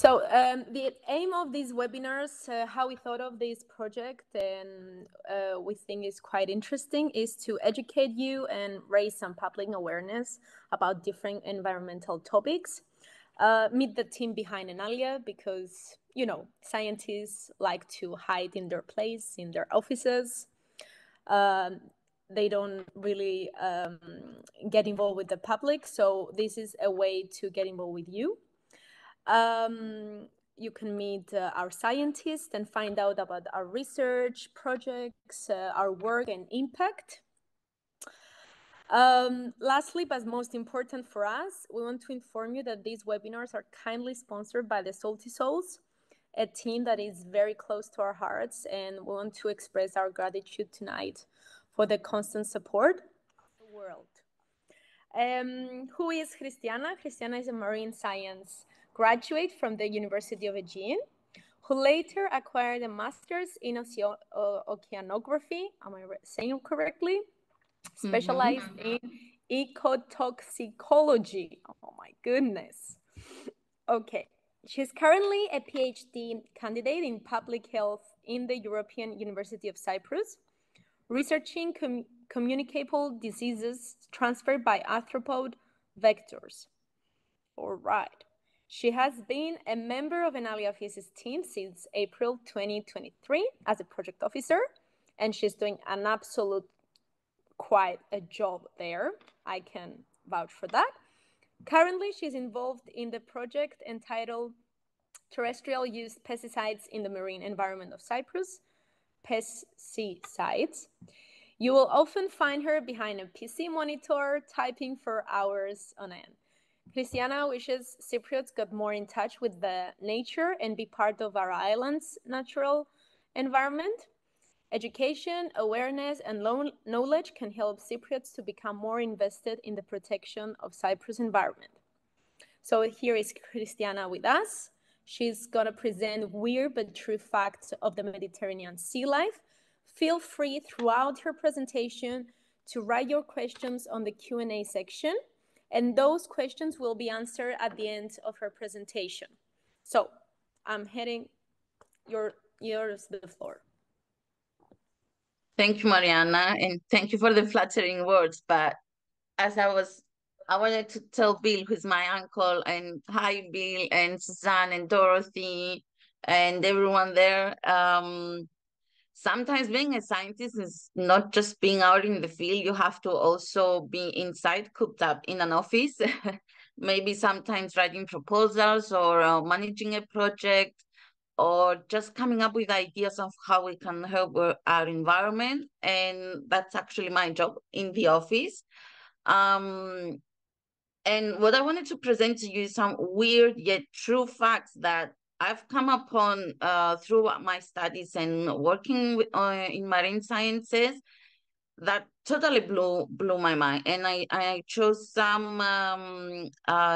So the aim of these webinars, how we thought of this project, and we think is quite interesting, is to educate you and raise some public awareness about different environmental topics. Meet the team behind Enalia, because, you know, scientists like to hide in their place, in their offices. They don't really get involved with the public. So this is a way to get involved with you. You can meet our scientists and find out about our research projects, our work and impact. Lastly, but most important for us, we want to inform you that these webinars are kindly sponsored by the Salty Souls, a team that is very close to our hearts, and we want to express our gratitude tonight for the constant support of the world. Who is Chistiana? Chistiana is a marine science graduate from the University of Aegean, who later acquired a master's in oceanography, am I saying it correctly? Specialized in ecotoxicology. Oh my goodness. Okay. She's currently a PhD candidate in public health in the European University of Cyprus, researching communicable diseases transferred by arthropod vectors. All right. She has been a member of Enalia Physis team since April 2023 as a project officer, and she's doing an absolute quite a job there. I can vouch for that. Currently, she's involved in the project entitled Terrestrial Used Pesticides in the Marine Environment of Cyprus, Pesticides. You will often find her behind a PC monitor, typing for hours on end. Chistiana wishes Cypriots got more in touch with the nature and be part of our island's natural environment. Education, awareness, and knowledge can help Cypriots to become more invested in the protection of Cyprus' environment. So here is Chistiana with us. She's going to present weird but true facts of the Mediterranean sea life. Feel free throughout her presentation to write your questions on the Q&A section, and those questions will be answered at the end of her presentation. So I'm heading yours the floor. Thank you, Mariana, and thank you for the flattering words. But as I wanted to tell Bill, who's my uncle, and hi, Bill, and Suzanne, and Dorothy, and everyone there. Sometimes being a scientist is not just being out in the field. You have to also be inside, cooped up in an office, maybe sometimes writing proposals or managing a project, or just coming up with ideas of how we can help our environment. And that's actually my job in the office. And what I wanted to present to you is some weird yet true facts that I've come upon through my studies and working with, in marine sciences that totally blew my mind. And I chose some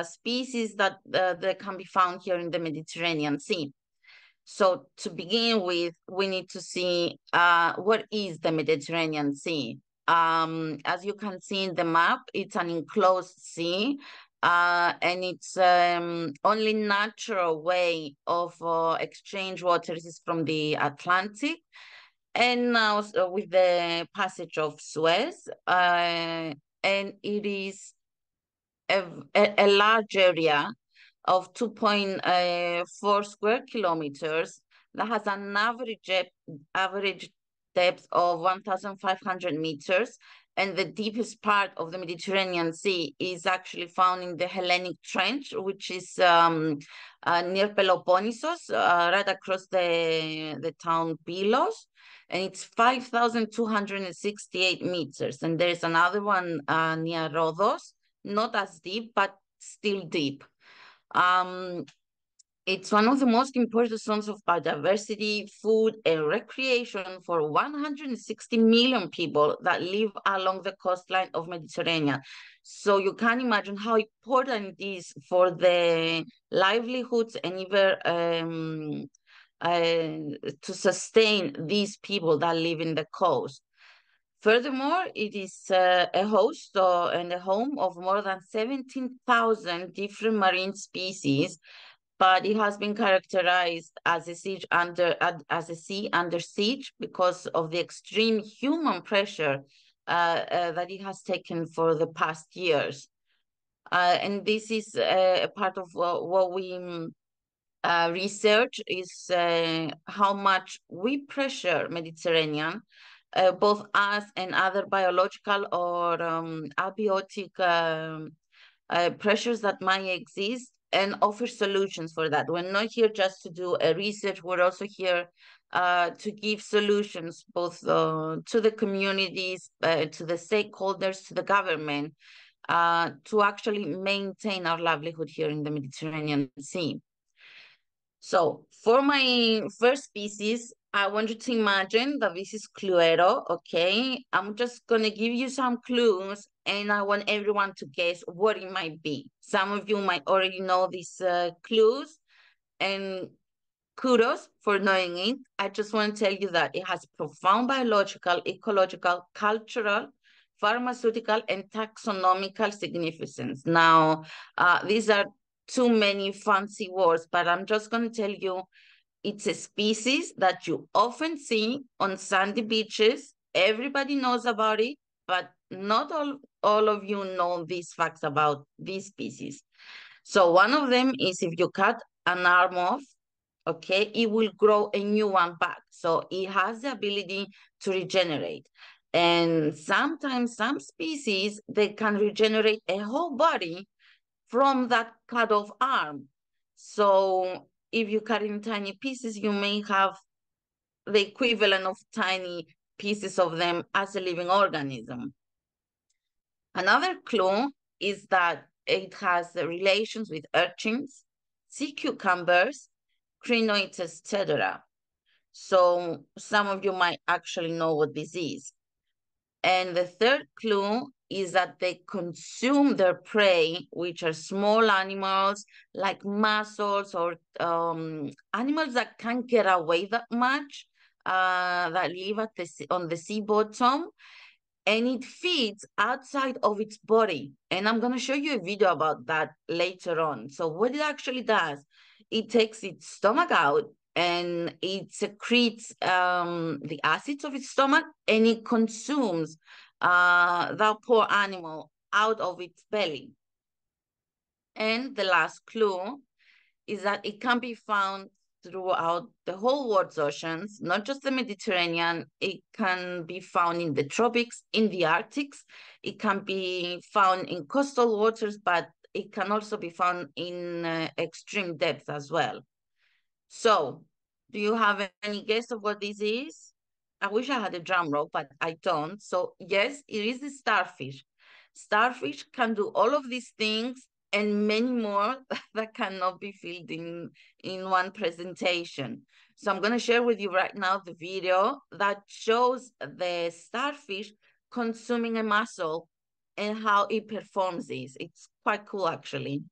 species that can be found here in the Mediterranean Sea. So to begin with, we need to see what is the Mediterranean Sea. As you can see in the map, it's an enclosed sea, and it's only natural way of exchange waters is from the Atlantic. And now with the passage of Suez, and it is a large area of 2.4 square kilometers that has an average depth of 1,500 meters. And the deepest part of the Mediterranean Sea is actually found in the Hellenic Trench, which is near Peloponnesus, right across the town Pylos. And it's 5,268 meters. And there's another one near Rhodos, not as deep, but still deep. It's one of the most important zones of biodiversity, food, and recreation for 160 million people that live along the coastline of Mediterranean. So you can imagine how important it is for the livelihoods and even to sustain these people that live in the coast. Furthermore, it is a host and a home of more than 17,000 different marine species, but it has been characterized as a sea under siege because of the extreme human pressure that it has taken for the past years. And this is a part of what we research is how much we pressure Mediterranean, both us and other biological or abiotic pressures that might exist, and offer solutions for that. We're not here just to do a research, we're also here to give solutions both to the communities, to the stakeholders, to the government, to actually maintain our livelihood here in the Mediterranean Sea. So for my first species, I want you to imagine that this is Cluero, okay? I'm just gonna give you some clues and I want everyone to guess what it might be. Some of you might already know these clues, and kudos for knowing it. I just want to tell you that it has profound biological, ecological, cultural, pharmaceutical, and taxonomical significance. Now, these are too many fancy words, but I'm just going to tell you it's a species that you often see on sandy beaches. Everybody knows about it, but not all of you know these facts about this species. So one of them is if you cut an arm off, okay, it will grow a new one back. So it has the ability to regenerate. And sometimes some species, they can regenerate a whole body from that cut off arm. So if you cut in tiny pieces, you may have the equivalent of tiny pieces of them as a living organism. Another clue is that it has relations with urchins, sea cucumbers, crinoids, etc. So some of you might actually know what this is. And the third clue is that they consume their prey, which are small animals like mussels or animals that can't get away that much, that live at on the sea bottom, and it feeds outside of its body. And I'm going to show you a video about that later on. So what it actually does, it takes its stomach out and it secretes the acids of its stomach, and it consumes that poor animal out of its belly. And the last clue is that it can be found throughout the whole world's oceans, not just the Mediterranean. It can be found in the tropics, in the Arctics. It can be found in coastal waters, but it can also be found in extreme depths as well. So, do you have any guess of what this is? I wish I had a drum roll, but I don't. So, yes, it is a starfish. Starfish can do all of these things and many more that cannot be filled in one presentation. So I'm going to share with you right now the video that shows the starfish consuming a mussel and how it performs this. It's quite cool, actually.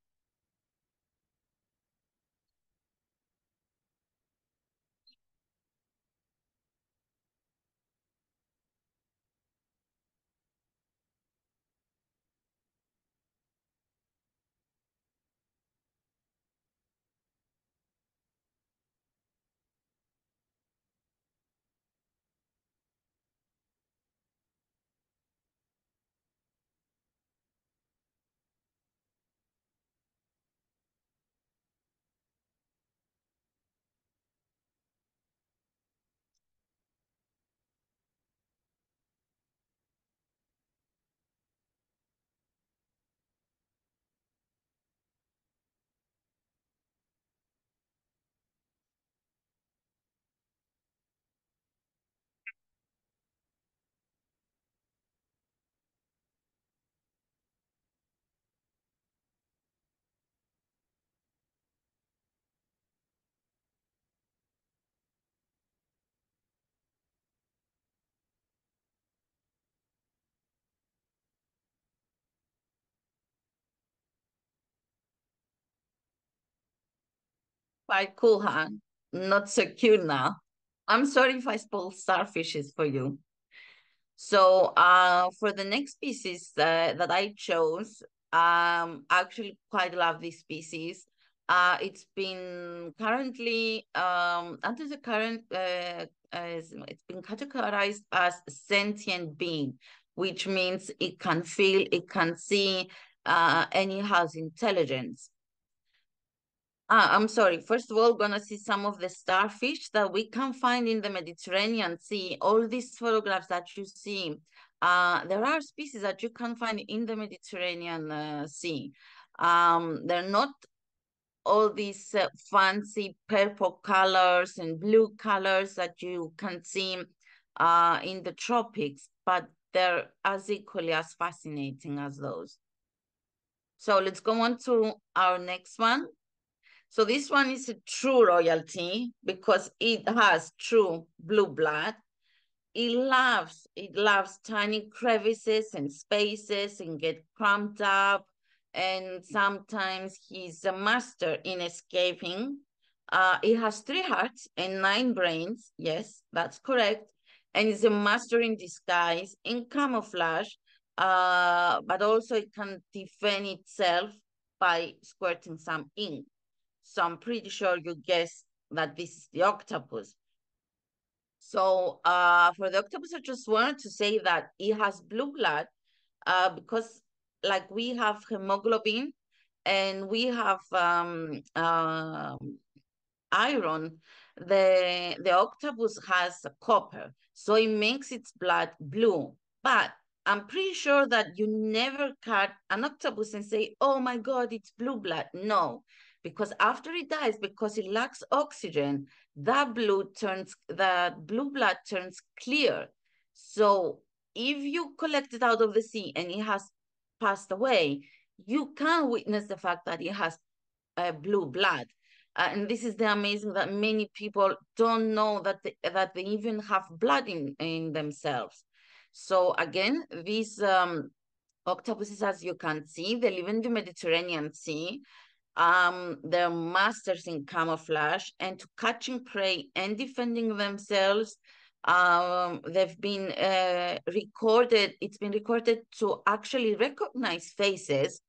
Quite cool, huh? Not so cute now. I'm sorry if I spoiled starfishes for you. So for the next species that I chose, I actually quite love this species. It's been currently under the current it's been categorized as sentient being, which means it can feel, it can see, and it has intelligence. I'm sorry. First of all, gonna see some of the starfish that we can find in the Mediterranean Sea. All these photographs that you see, there are species that you can find in the Mediterranean Sea. They're not all these fancy purple colors and blue colors that you can see in the tropics, but they're as equally as fascinating as those. So let's go on to our next one. So this one is a true royalty because it has true blue blood. It loves tiny crevices and spaces and get cramped up. And sometimes he's a master in escaping. It has 3 hearts and 9 brains. Yes, that's correct. And it's a master in disguise, in camouflage, but also it can defend itself by squirting some ink. So I'm pretty sure you guessed that this is the octopus. So for the octopus, I just wanted to say that it has blue blood because like we have hemoglobin and we have iron, the octopus has copper, so it makes its blood blue. But I'm pretty sure that you never cut an octopus and say, "Oh my God, it's blue blood." No, because after it dies, because it lacks oxygen, the blue blood turns clear. So if you collect it out of the sea and it has passed away, you can witness the fact that it has blue blood. And this is the amazing that many people don't know that they even have blood in themselves. So again, these octopuses, as you can see, they live in the Mediterranean Sea. They're masters in camouflage and to catching prey and defending themselves. They've been recorded. It's been recorded to actually recognize faces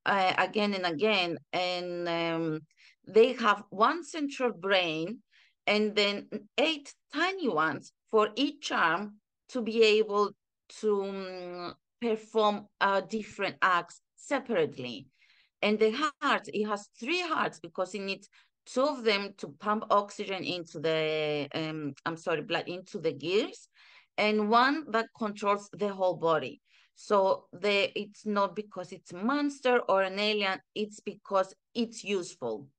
again and again, and they have one central brain and then 8 tiny ones for each arm to be able to perform different acts separately. And the heart, it has 3 hearts because it needs 2 of them to pump oxygen into the, blood into the gears, and 1 that controls the whole body. So it's not because it's a monster or an alien, it's because it's useful.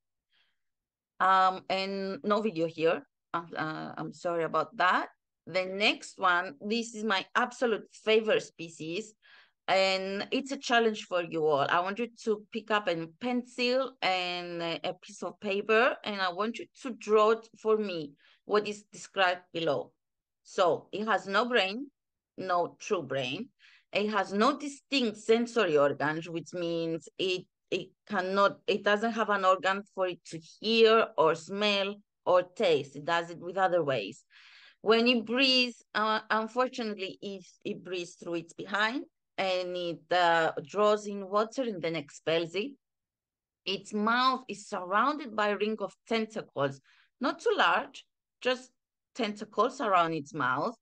And no video here. I'm sorry about that. The next one, this is my absolute favorite species, and it's a challenge for you all. I want you to pick up a pencil and a piece of paper, and I want you to draw it for me what is described below. So it has no brain, no true brain. It has no distinct sensory organs, which means it doesn't have an organ for it to hear or smell or taste. It does it with other ways. When it breathes, unfortunately, it breathes through its behind and it draws in water and then expels it. Its mouth is surrounded by a ring of tentacles, not too large, just tentacles around its mouth,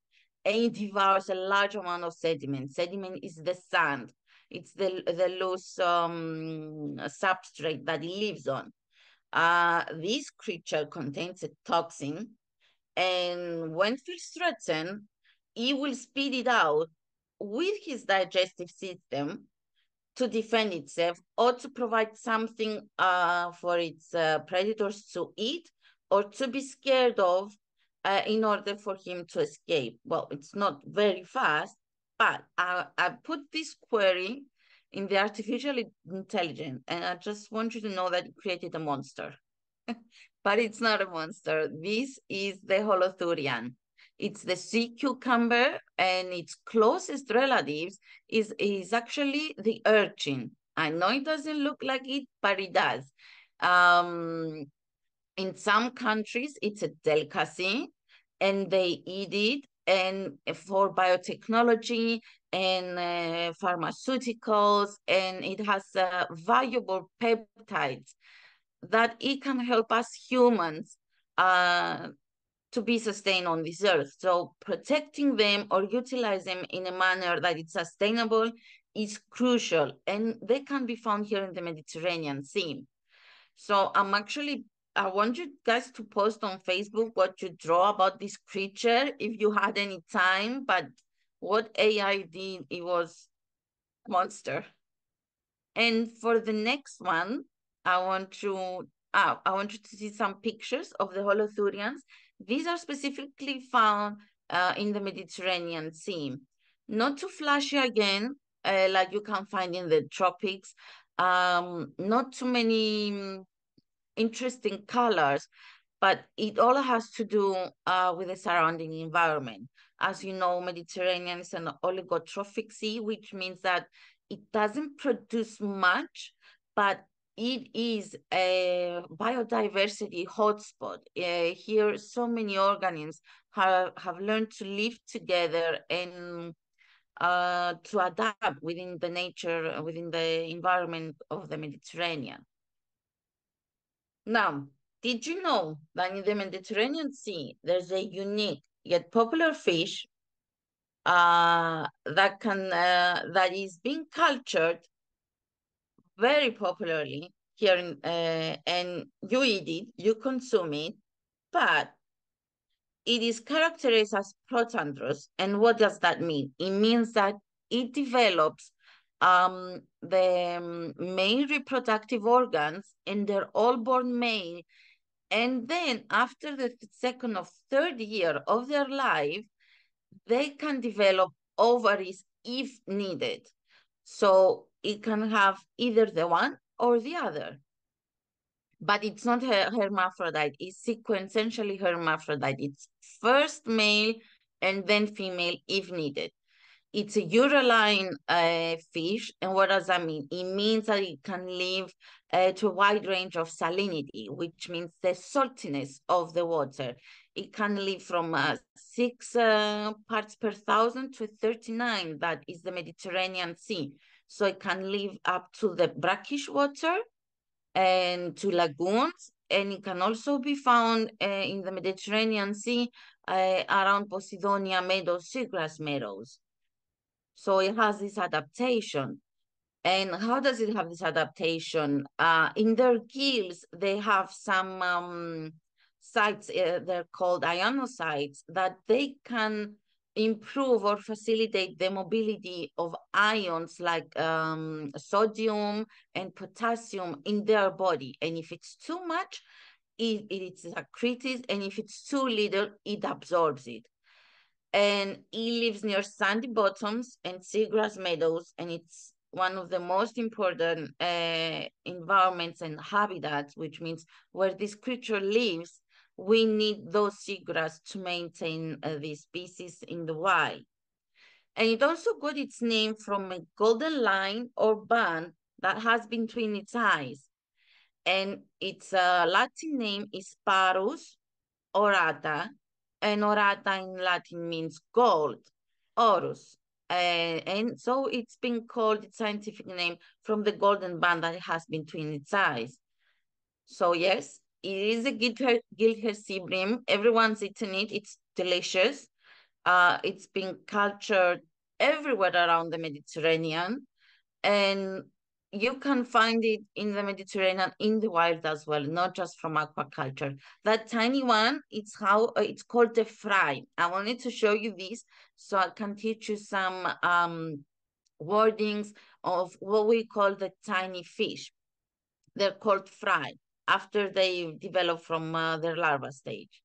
and it devours a large amount of sediment. Sediment is the sand. It's the loose substrate that it lives on. This creature contains a toxin, and when feels threatened, he will spit it out with his digestive system to defend itself or to provide something for its predators to eat or to be scared of in order for him to escape. Well, it's not very fast, but I put this query in the artificial intelligence, and I just want you to know that it created a monster. But it's not a monster. This is the holothurian. It's the sea cucumber, and its closest relatives is actually the urchin. I know it doesn't look like it, but it does. In some countries, it's a delicacy, and they eat it. And for biotechnology and pharmaceuticals, and it has valuable peptides that it can help us humans to be sustained on this earth. So protecting them or utilize them in a manner that is sustainable is crucial, and they can be found here in the Mediterranean Sea. So I want you guys to post on Facebook what you draw about this creature if you had any time, but what AI did, it was a monster. And for the next one, I want you to see some pictures of the holothurians. These are specifically found in the Mediterranean Sea. Not too flashy again, like you can find in the tropics. Not too many interesting colors, but it all has to do with the surrounding environment. As you know, Mediterranean is an oligotrophic sea, which means that it doesn't produce much, but it is a biodiversity hotspot. Here, so many organisms have learned to live together and to adapt within the nature, within the environment of the Mediterranean. Now, did you know that in the Mediterranean Sea, there's a unique yet popular fish that is being cultured very popularly here and you eat it, you consume it, but it is characterized as protandrous. And what does that mean? It means that it develops the male reproductive organs, and they're all born male. And then after the second or third year of their life, they can develop ovaries if needed. So it can have either the one or the other. But it's not hermaphrodite, it's sequentially hermaphrodite. It's first male and then female if needed. It's a uraline fish. And what does that mean? It means that it can live to a wide range of salinity, which means the saltiness of the water. It can live from 6 parts per thousand to 39. That is the Mediterranean Sea. So it can live up to the brackish water and to lagoons. And it can also be found in the Mediterranean Sea around Posidonia meadows, seagrass meadows. So it has this adaptation. And how does it have this adaptation? In their gills, they have some sites, they're called ionocytes, that they can improve or facilitate the mobility of ions like sodium and potassium in their body. And if it's too much, it's secreted, and if it's too little, it absorbs it. And it lives near sandy bottoms and seagrass meadows, and it's one of the most important environments and habitats, which means where this creature lives, we need those seagrass to maintain the species in the wild. And it also got its name from a golden line or band that has between its eyes. And its Latin name is Parus orata, and orata in Latin means gold, orus. And so it's been called its scientific name from the golden band that it has between its eyes. So yes, it is a Gilhercibrium. Everyone's eaten it. It's delicious. It's been cultured everywhere around the Mediterranean, and you can find it in the Mediterranean in the wild as well, not just from aquaculture. That tiny one, it's called the fry. I wanted to show you this so I can teach you some wordings of what we call the tiny fish. They're called fry after they develop from their larva stage.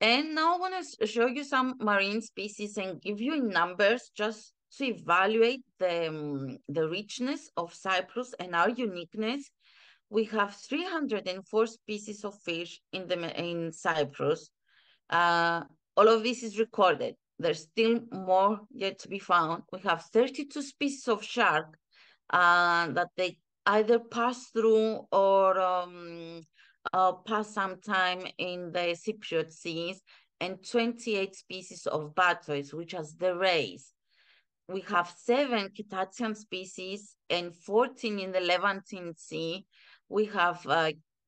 And now I want to show you some marine species and give you in numbers just to evaluate the richness of Cyprus and our uniqueness. We have 304 species of fish in Cyprus. All of this is recorded. There's still more yet to be found. We have 32 species of shark that they either pass through or pass some time in the Cypriot seas, and 28 species of tortoise, which are the rays. We have 7 Cetacean species and 14 in the Levantine Sea. We have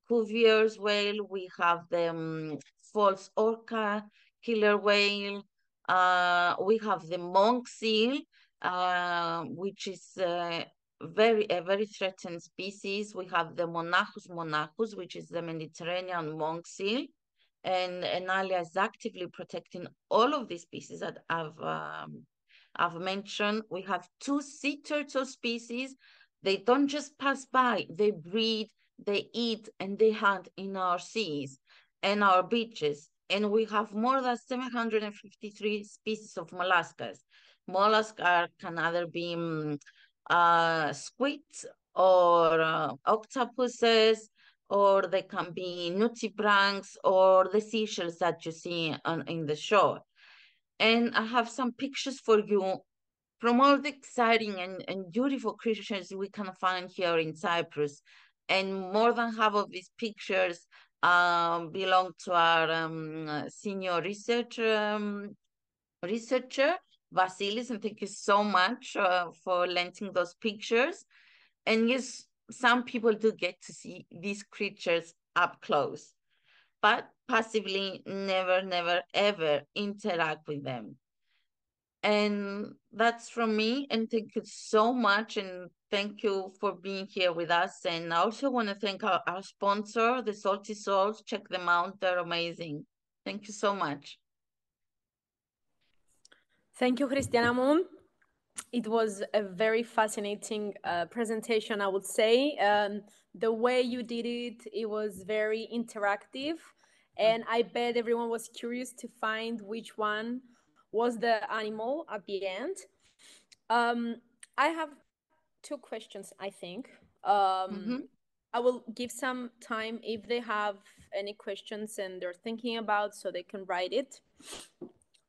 Cuvier's whale. We have the false orca killer whale. We have the monk seal, which is a very threatened species. We have the Monachus monachus, which is the Mediterranean monk seal. And Enalia is actively protecting all of these species that I've mentioned. We have two sea turtle species. They don't just pass by, they breed, they eat, and they hunt in our seas and our beaches. And we have more than 753 species of mollusks. Mollusks can either be squids or octopuses, or they can be nudibranchs or the seashells that you see in the shore. And I have some pictures for you from all the exciting and beautiful creatures we can find here in Cyprus. And more than half of these pictures belong to our senior researcher, Vasilis, and thank you so much for lending those pictures. And yes, some people do get to see these creatures up close, but passively never, ever interact with them. And that's from me. And thank you so much. And thank you for being here with us. And I also want to thank our sponsor, the Salty Souls. Check them out. They're amazing. Thank you so much. Thank you, Chistiana Moon. It was a very fascinating presentation, I would say. The way you did it, it was very interactive. And I bet everyone was curious to find which one was the animal at the end. I have two questions, I think. I will give some time if they have any questions and they're thinking about, so they can write it.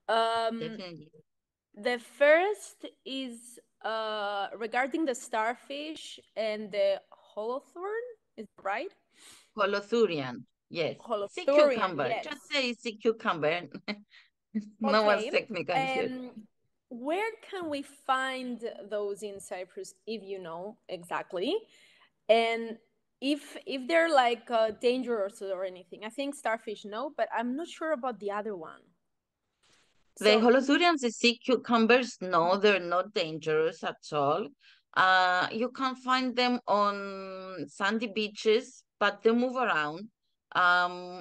Definitely. The first is regarding the starfish and the holothurn. Is that right? Holothurian. Yes. Sea Holothurian, cucumber. yes. Just say sea cucumber. No one's Okay. technical here. Where can we find those in Cyprus, if you know exactly? And if they're like dangerous or anything? I think starfish no, but I'm not sure about the other one. The So holothurians, the sea cucumbers, no, they're not dangerous at all. You can find them on sandy beaches, but they move around.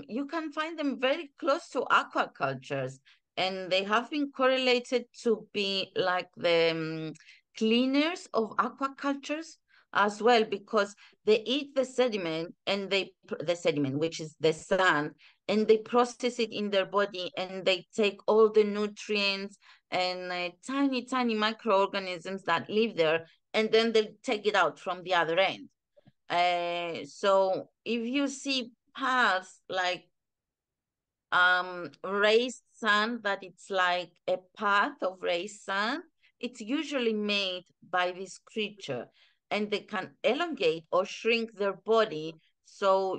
You can find them very close to aquacultures, and they have been correlated to be like the cleaners of aquacultures as well, because they eat the sediment and the sediment, which is the sand, and they process it in their body, and they take all the nutrients and tiny microorganisms that live there, and then they take it out from the other end. So if you see paths like raised sand, that it's like a path of raised sand, it's usually made by this creature, and they can elongate or shrink their body. So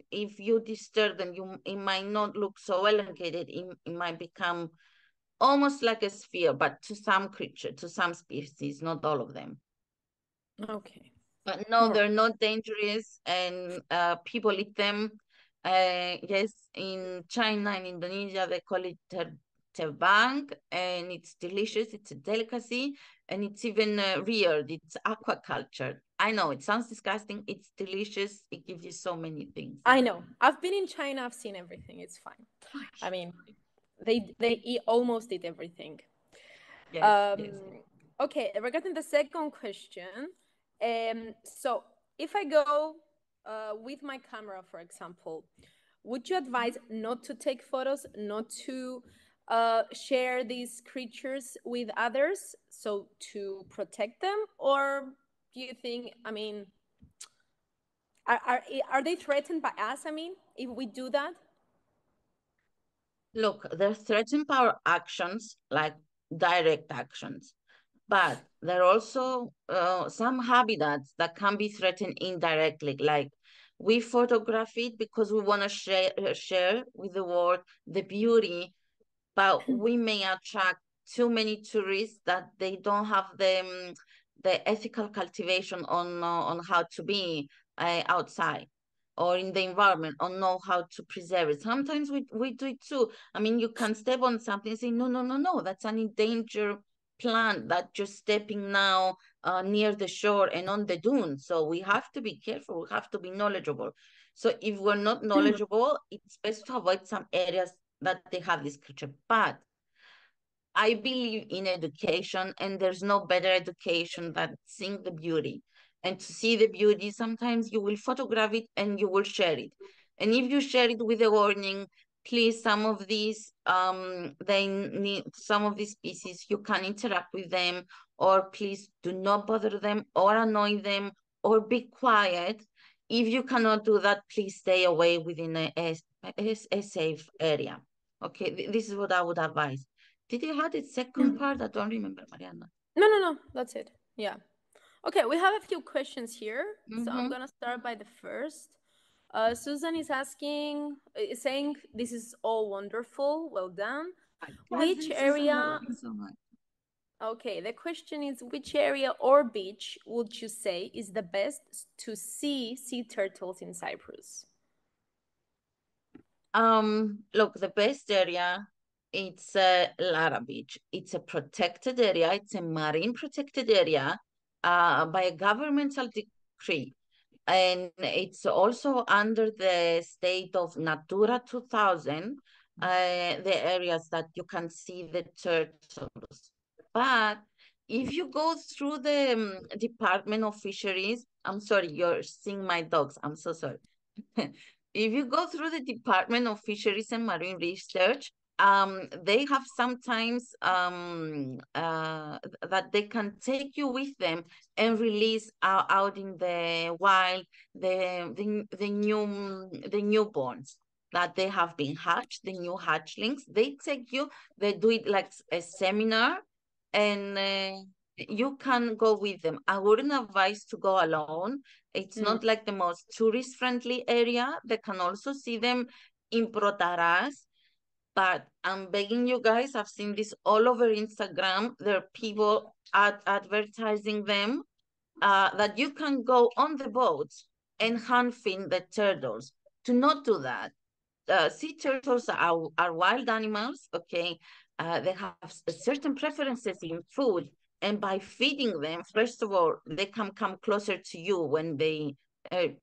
if you disturb them, it might not look so elongated. It might become almost like a sphere, but to some creature, to some species, not all of them. okay. But no, they're not dangerous, and people eat them. Yes, in China and Indonesia, they call it terbang, and it's delicious. It's a delicacy, and it's even reared. It's aquaculture. I know it sounds disgusting. It's delicious. It gives you so many things. I know. I've been in China. I've seen everything. It's fine. I mean, they almost did everything. Yes. Okay, regarding the second question, so if I go with my camera, for example, would you advise not to take photos, not to share these creatures with others, so to protect them, or do you think? I mean, are they threatened by us? I mean, if we do that. Look, they're threatened by our actions, like direct actions, but there are also some habitats that can be threatened indirectly. Like we photograph it because we want to share with the world the beauty, but we may attract too many tourists that they don't have the ethical cultivation on how to be. outside or in the environment, or know how to preserve it. Sometimes we do it too. I mean, you can step on something and say, no, no, no, no, that's an endangered plant that you're stepping now near the shore and on the dune. So we have to be careful. We have to be knowledgeable. So if we're not knowledgeable, it's best to avoid some areas that they have this creature. But I believe in education, and there's no better education than seeing the beauty. And to see the beauty, sometimes you will photograph it and you will share it. And if you share it with a warning, please, some of these, they need some of these species, you can interact with them, or please do not bother them or annoy them or be quiet. If you cannot do that, please stay away within a safe area. Okay, this is what I would advise. Did you have the second part? I don't remember, Mariana. No. That's it. Yeah. Okay, we have a few questions here. So I'm Mm-hmm. gonna start by the first. Susan is asking, is saying, this is all wonderful. Well done. Yes, Which Susan, I area? love you so much. Okay, the question is, which area or beach would you say is the best to see sea turtles in Cyprus? Look, the best area, it's Lara Beach. It's a protected area. It's a marine protected area by a governmental decree. And it's also under the state of Natura 2000, the areas that you can see the turtles. But if you go through the Department of Fisheries, I'm sorry, you're seeing my dogs. I'm so sorry. If you go through the Department of Fisheries and Marine Research, they have sometimes that they can take you with them and release out in the wild the newborns that they have been hatched, the new hatchlings. They take you, they do it like a seminar, and you can go with them. I wouldn't advise to go alone. It's not like the most tourist friendly area. They can also see them in Protaras, but I'm begging you guys, I've seen this all over Instagram. There are people advertising them that you can go on the boats and hand feed the turtles. Do not do that. Sea turtles are wild animals, okay? They have certain preferences in food, and by feeding them, first of all, they can come closer to you when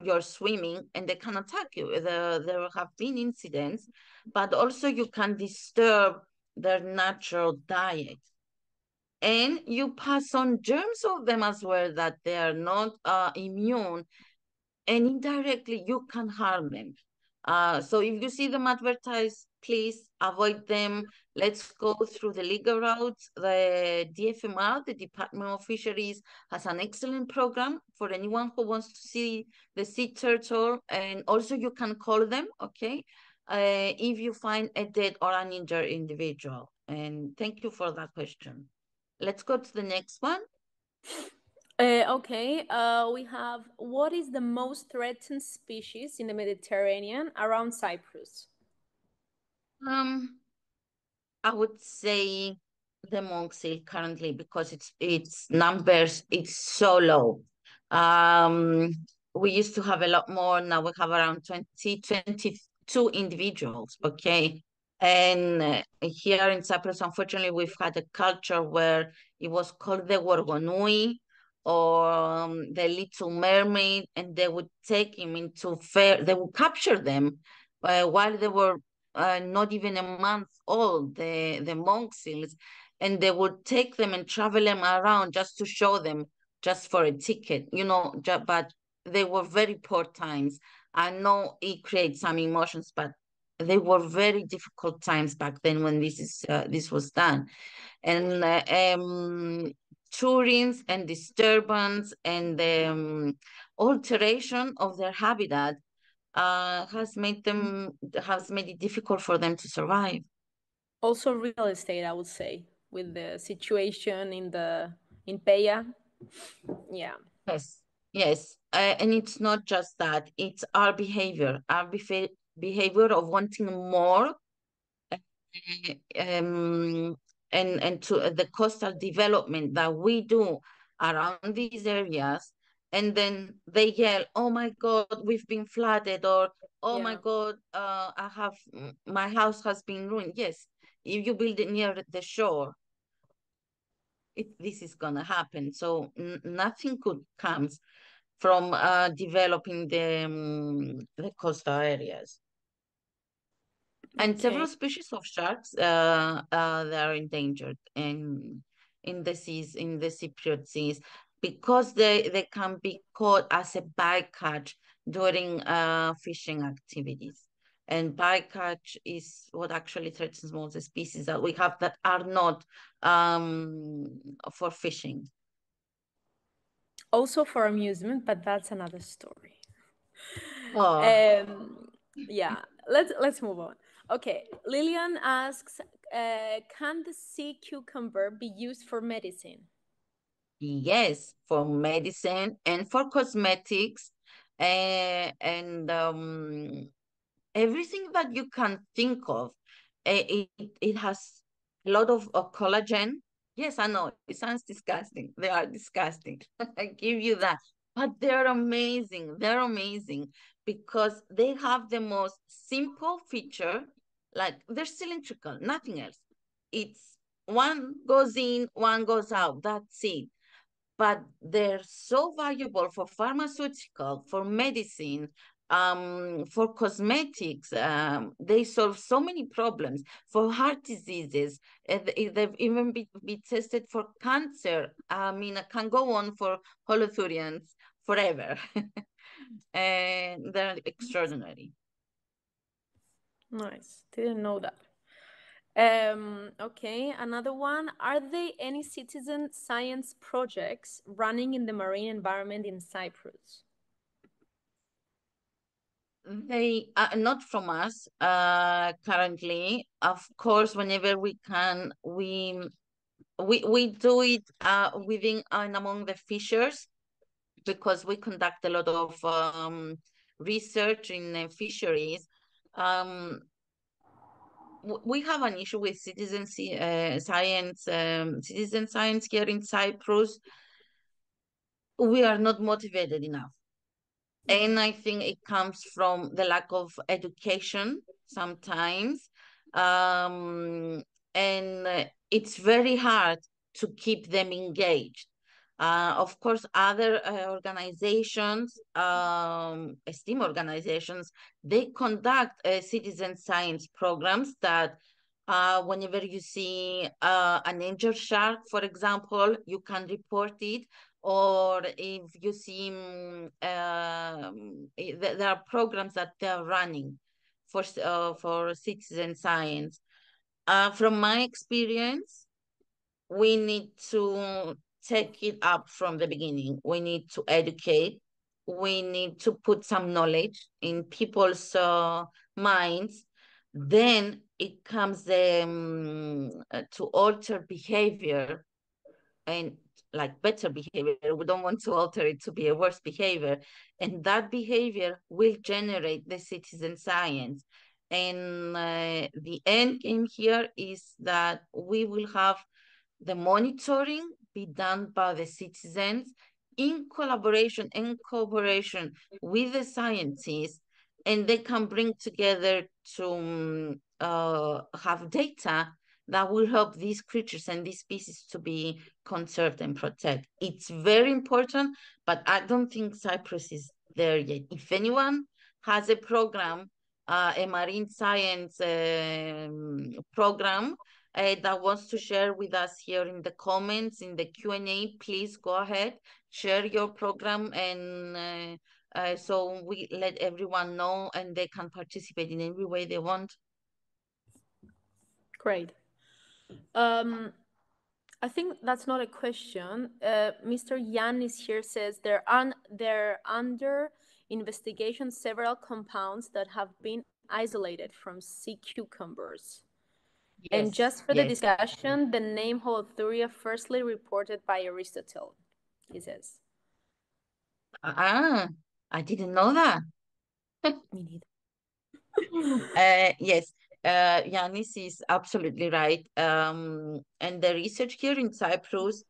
you're swimming, and they can attack you. There have been incidents, but also you can disturb their natural diet. And you pass on germs of them as well that they are not immune, and indirectly you can harm them. So if you see them advertised, please avoid them. Let's go through the legal routes. The DFMR, the Department of Fisheries, has an excellent program for anyone who wants to see the sea turtle. And also you can call them, okay, if you find a dead or an injured individual. And thank you for that question. Let's go to the next one. Okay, we have, what is the most threatened species in the Mediterranean around Cyprus? Um, I would say the monk seal currently, because its numbers, it's so low. Um, we used to have a lot more. Now we have around 22 individuals. Okay. And here in Cyprus, unfortunately, we've had a culture where it was called the Gorgonui, or the Little Mermaid, and they would take him into fair. They would capture them while they were not even a month old, the monk seals, and they would take them and travel them around just to show them, just for a ticket, but they were very poor times. I know it creates some emotions, but they were very difficult times back then when this was done. And tourings and disturbance and alteration of their habitat has made it difficult for them to survive. Also real estate, I would say, with the situation in Peya. Yeah. Yes, yes, and it's not just that; it's our behavior of wanting more, um, and to the coastal development that we do around these areas. and then they yell, "Oh my God, we've been flooded," or "Oh my Yeah. God, my house has been ruined." Yes, if you build it near the shore, this is gonna happen. So nothing good comes from developing the coastal areas. And several Okay. species of sharks they are endangered in the seas, in the Cypriot seas, because they can be caught as a bycatch during fishing activities. And bycatch is what actually threatens most the species that we have that are not for fishing. Also for amusement, but that's another story. Oh, Um, yeah, let's move on. Okay, Lillian asks, can the sea cucumber be used for medicine? yes, for medicine and for cosmetics, and everything that you can think of. It has a lot of collagen. Yes, I know it sounds disgusting. They are disgusting. I give you that. But they're amazing. They're amazing because they have the most simple feature, like they're cylindrical, nothing else. It's one goes in, one goes out. That's it, but they're so valuable for pharmaceutical, for medicine, for cosmetics. They solve so many problems for heart diseases. They've even been tested for cancer. I mean, I can go on for holothurians forever. And they're extraordinary. Nice. Didn't know that. Okay, another one. Are there any citizen science projects running in the marine environment in Cyprus? They are not from us currently. Of course, whenever we can, we do it within and among the fishers, because we conduct a lot of research in fisheries. Um, we have an issue with citizen science here in Cyprus. We are not motivated enough. And I think it comes from the lack of education sometimes. Um, and it's very hard to keep them engaged. Of course, other organizations, STEAM organizations, they conduct citizen science programs that whenever you see an injured shark, for example, you can report it. Or if you see, there are programs that they're running for citizen science. From my experience, we need to take it up from the beginning. We need to educate. We need to put some knowledge in people's minds. Then it comes to alter behavior and like better behavior. We don't want to alter it to be a worse behavior. And that behavior will generate the citizen science. And the end game here is that we will have the monitoring be done by the citizens in collaboration and cooperation with the scientists, and they can bring together to have data that will help these creatures and these species to be conserved and protected. It's very important, but I don't think Cyprus is there yet. If anyone has a program, a marine science program that wants to share with us here in the comments, in the Q&A, please go ahead, share your program, and so we let everyone know and they can participate in every way they want. Great. I think that's not a question. Mr. Yanis here says they're under investigation several compounds that have been isolated from sea cucumbers. And Yes, just for the yes. discussion, the name Holothuria firstly reported by Aristotle, he says. Ah, I didn't know that. Me neither. Yes, Yanis is absolutely right. And the research here in Cyprus,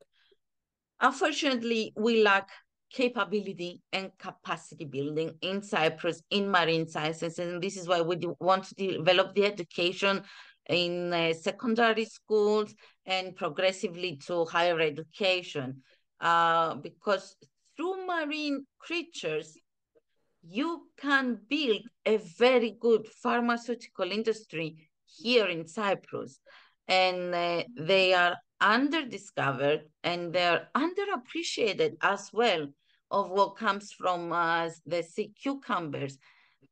unfortunately, we lack capability and capacity building in Cyprus in marine sciences. And this is why we want to develop the education in secondary schools and progressively to higher education. Because through marine creatures, you can build a very good pharmaceutical industry here in Cyprus. And they are underdiscovered and they're underappreciated as well of what comes from the sea cucumbers.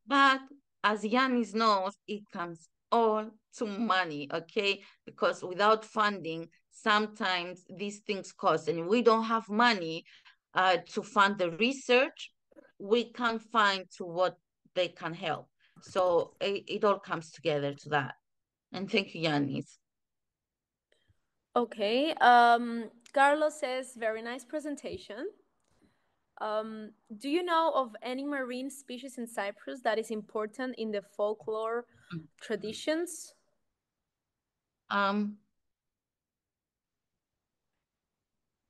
But as Yanis knows, it comes all to money, okay? Because without funding, sometimes these things cost, and we don't have money to fund the research. We can't find to what they can help. So it all comes together to that. And thank you, Yanis. Okay. Carlos says, very nice presentation. Do you know of any marine species in Cyprus that is important in the folklore traditions?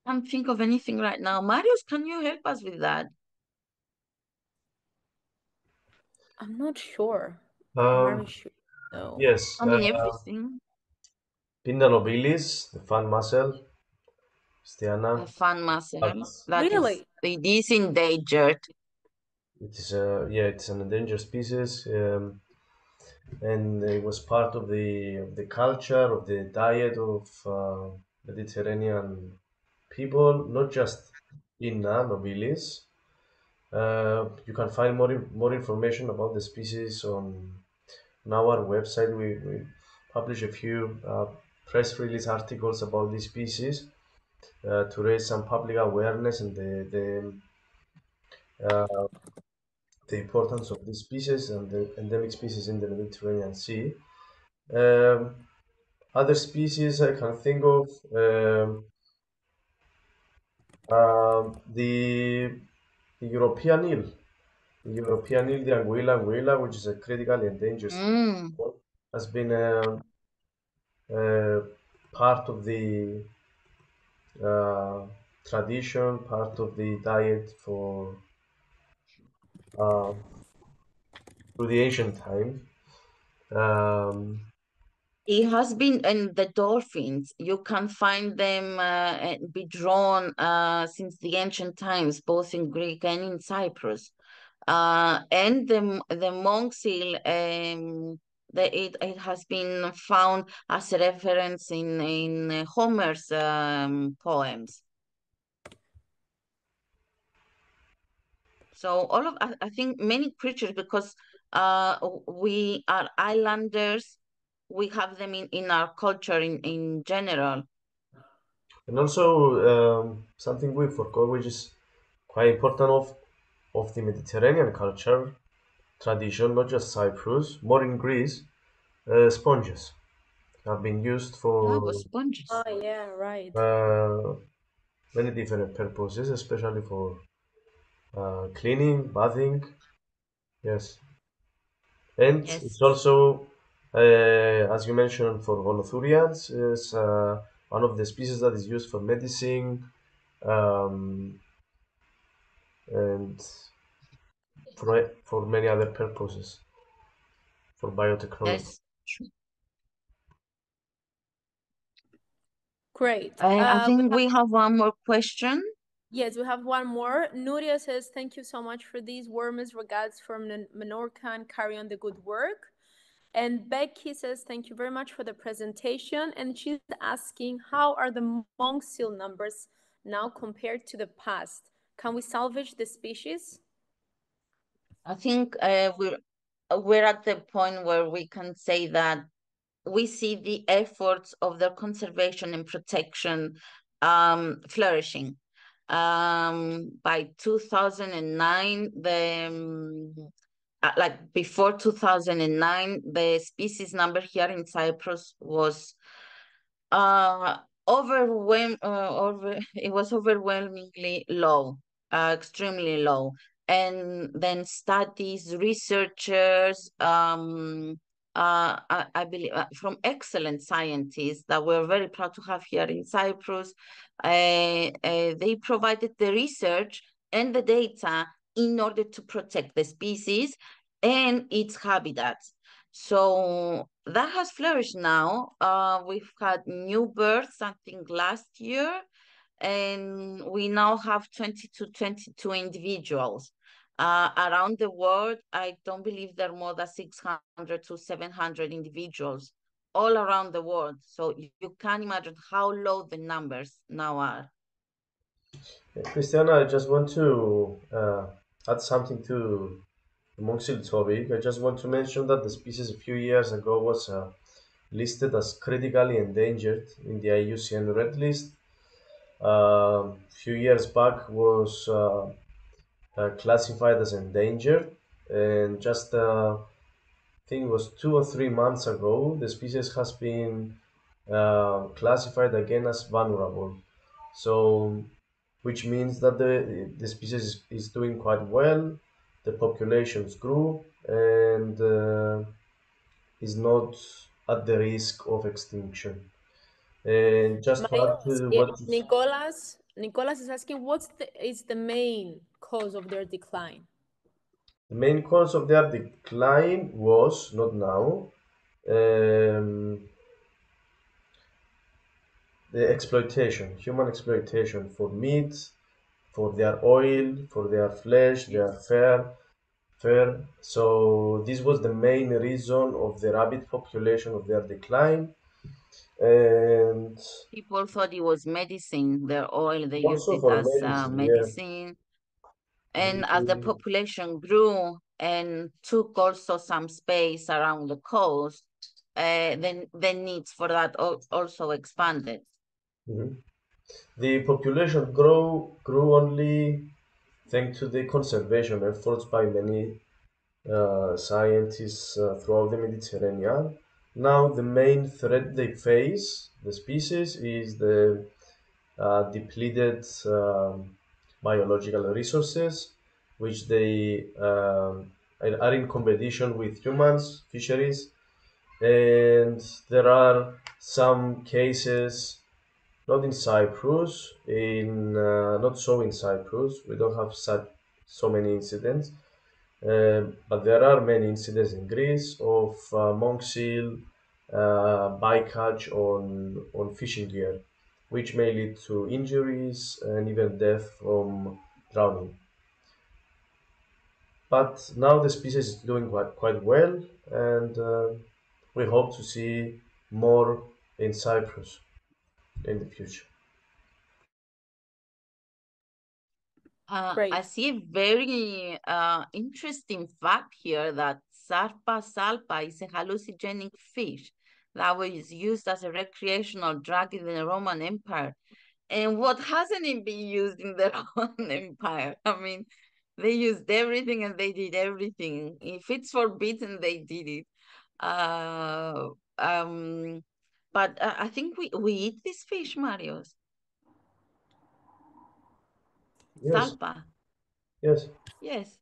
Can't think of anything right now. Marius, can you help us with that? I'm not sure. Um, Mary should know. yes, I mean, everything. Pinna nobilis, the fan muscle, A Chistiana. fan muscle that Really? it is endangered. It is it's an endangered species, and it was part of the culture of the diet of Mediterranean people, not just Pinna nobilis. You can find more information about the species on our website. We publish a few press release articles about this species to raise some public awareness and the importance of this species and the endemic species in the Mediterranean Sea. Um, Other species I can think of, the European eel, the anguilla, which is a critically endangered species, has been part of the tradition, part of the diet for uh, through the ancient time. Um, It has been, and the dolphins, you can find them and be drawn since the ancient times, both in Greek and in Cyprus. And the monk seal, it has been found as a reference in Homer's poems. So I think many creatures, because we are islanders, we have them in our culture in general. and also something we forgot, which is quite important of the Mediterranean culture tradition, not just Cyprus, more in Greece, sponges have been used Yeah, for but sponges. Oh, yeah, right. many different purposes, especially for cleaning, bathing. Yes, and it's Yes, also, as you mentioned, for holothurians, is one of the species that is used for medicine um, and for many other purposes, for biotechnology. yes. True. Great. I think we have one more question. Yes, we have one more. Nuria says, thank you so much for these warmest regards from Menorca and carry on the good work. And Becky says, thank you very much for the presentation. And she's asking, how are the monk seal numbers now compared to the past? Can we salvage the species? I think we're at the point where we can say that we see the efforts of their conservation and protection flourishing. By 2009, like before 2009, the species number here in Cyprus was it was overwhelmingly low, extremely low. And then studies, researchers, I believe from excellent scientists that we're very proud to have here in Cyprus, they provided the research and the data in order to protect the species and its habitats. So that has flourished now. We've had new births, I think, last year, and we now have 22 individuals. Around the world, I don't believe there are more than 600 to 700 individuals all around the world. So you can imagine how low the numbers now are. Christiana, I just want to add something to the monk-seal topic. I just want to mention that the species a few years ago was listed as critically endangered in the IUCN Red List. A few years back was classified as endangered, and just I think it was 2 or 3 months ago, the species has been classified again as vulnerable. So, which means that the species is doing quite well, the populations grew, and is not at the risk of extinction. And just to add to Yeah, what Nicolas is asking, is the main cause of their decline? the main cause of their decline was, not now, um, the exploitation, human exploitation for meat, for their oil, for their flesh, their fur. So this was the main reason of the rabbit population of their decline, and People thought it was medicine, their oil, they used also it for as medicine. Yeah. medicine. And as the population grew and took also some space around the coast, then the needs for that also expanded. Mhm. The population grew only thanks to the conservation efforts by many scientists throughout the Mediterranean. Now, the main threat they face, the species, is the depleted biological resources, which they are in competition with humans, fisheries, and there are some cases, not in Cyprus, in not so in Cyprus. We don't have such so many incidents, but there are many incidents in Greece of monk seal bycatch on fishing gear, which may lead to injuries and even death from drowning. But now the species is doing quite well, and we hope to see more in Cyprus in the future. I Great. see a very interesting fact here that Sarpa salpa is a hallucinogenic fish that was used as a recreational drug in the Roman Empire. And what hasn't it been used in the Roman Empire? I mean, they used everything and they did everything. If it's forbidden, they did it. Uh, um, but I think we eat this fish, Marius. Yes, Salpa. yes. Yes.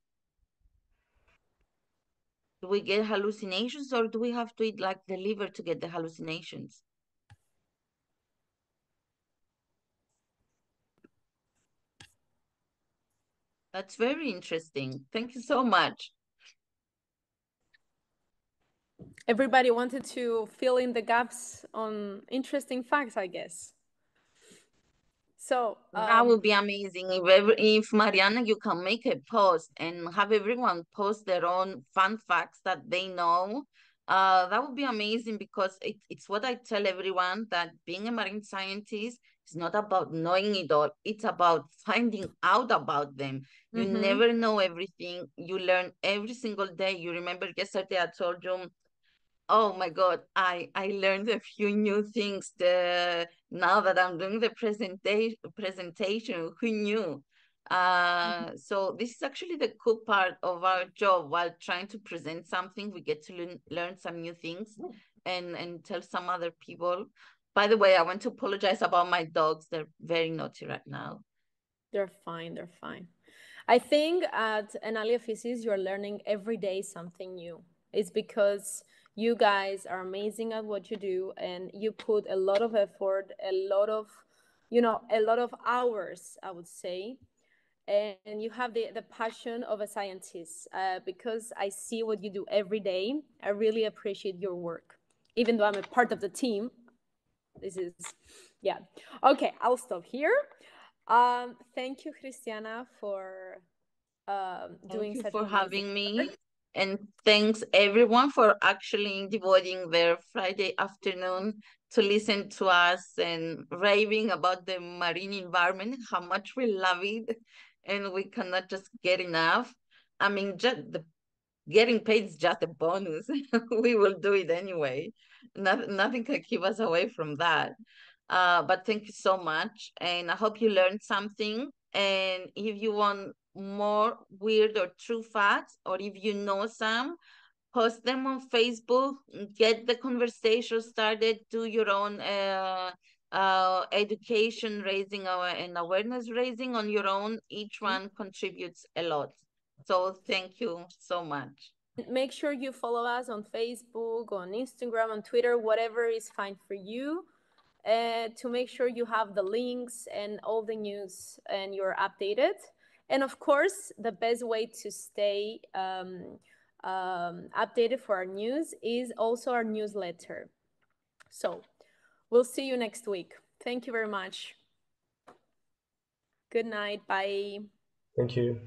Do we get hallucinations or do we have to eat like the liver to get the hallucinations? That's very interesting. Thank you so much. Everybody wanted to fill in the gaps on interesting facts, I guess. So That would be amazing if Mariana, you can make a post and have everyone post their own fun facts that they know. That would be amazing because it's what I tell everyone that being a marine scientist is not about knowing it all. It's about finding out about them. You never know everything. You learn every single day. You remember yesterday I told you, oh my God, I learned a few new things now that I'm doing the presentation. Who knew? So this is actually the cool part of our job. While trying to present something, we get to learn some new things and tell some other people. By the way, I want to apologize about my dogs. They're very naughty right now. they're fine, they're fine. I think at Enalia Physis, you're learning every day something new. It's because you guys are amazing at what you do and you put a lot of effort, a lot of hours, I would say. and you have the passion of a scientist, because I see what you do every day. I really appreciate your work. Even though I'm a part of the team, this is, yeah. Okay, I'll stop here. Thank you, Chistiana, for doing Thank you such for an amazing having work. me. And thanks everyone for actually devoting their Friday afternoon to listen to us and raving about the marine environment, how much we love it, and we cannot just get enough. I mean, just the getting paid is just a bonus. We will do it anyway. Nothing can keep us away from that. But thank you so much. And I hope you learned something. And if you want more weird or true facts, or if you know some, post them on Facebook, get the conversation started, do your own education raising and awareness raising on your own. Each one contributes a lot. So thank you so much. Make sure you follow us on Facebook, on Instagram, on Twitter, whatever is fine for you, to make sure you have the links and all the news and you're updated. And of course, the best way to stay updated for our news is also our newsletter. So we'll see you next week. Thank you very much. Good night. Bye. Thank you.